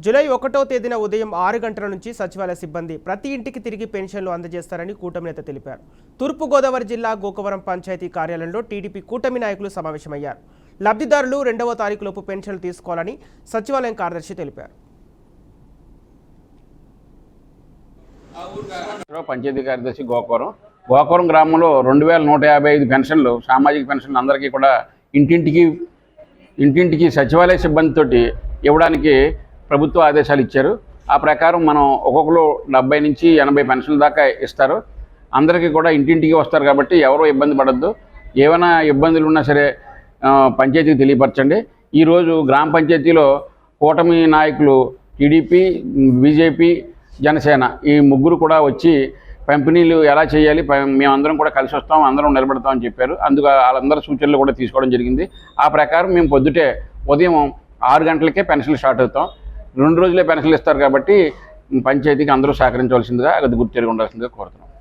July 1వ తేదీన ఉదయం 6 గంటల నుంచి సచివాలయ సిబ్బంది ప్రతి ఇంటికి తిరిగి పెన్షన్లు అందజేస్తారని కూటమి నేత తెలిపారు. తూర్పుగోదావరి జిల్లా గోకవరం పంచాయతీ కార్యాలయంలో టీడీపీ కూటమి నాయకులు సమావేశమయ్యారు. లబ్ధిదారులు 2వ తారీఖులోపు పెన్షన్లు తీసుకోవాలని సచివాలయం కార్యదర్శి తెలిపారు. పంచాయతీ కార్యదర్శి గోకవరం గ్రామంలో 2155 పెన్షన్లు సామాజిక పెన్షన్లు అందరికీ కూడా ఇంటింటికి సచివాలయ సిబ్బందితోటి ఇవ్వడానికి ప్రభుత్వ ఆదేశాలు ఇచ్చారు. ఆ ప్రకారం మనం ఒక్కొక్కరు 70 నుంచి 80 పెన్షన్ల దాకా ఇస్తారు. అందరికీ కూడా ఇంటింటికి వస్తారు కాబట్టి ఎవరూ ఇబ్బంది పడద్దు. ఏమైనా ఇబ్బందులు ఉన్నా సరే పంచాయతీకి తెలియపరచండి. ఈరోజు గ్రామ పంచాయతీలో కూటమి నాయకులు టీడీపీ, బీజేపీ, జనసేన ఈ ముగ్గురు కూడా వచ్చి పంపిణీలు ఎలా చేయాలి మేమందరం కూడా కలిసి వస్తాం, అందరం నిలబడతామని చెప్పారు. అందుకు వాళ్ళందరి సూచనలు కూడా తీసుకోవడం జరిగింది. ఆ ప్రకారం మేము పొద్దుటే ఉదయం 6 గంటలకే పెన్షన్లు స్టార్ట్ అవుతాం. 2 రోజులే పెన్షన్లు ఇస్తారు కాబట్టి పంచాయతీకి అందరూ సహకరించవలసిందిగా అది గుర్తెరిగి ఉండాల్సిందిగా కోరుతున్నాం.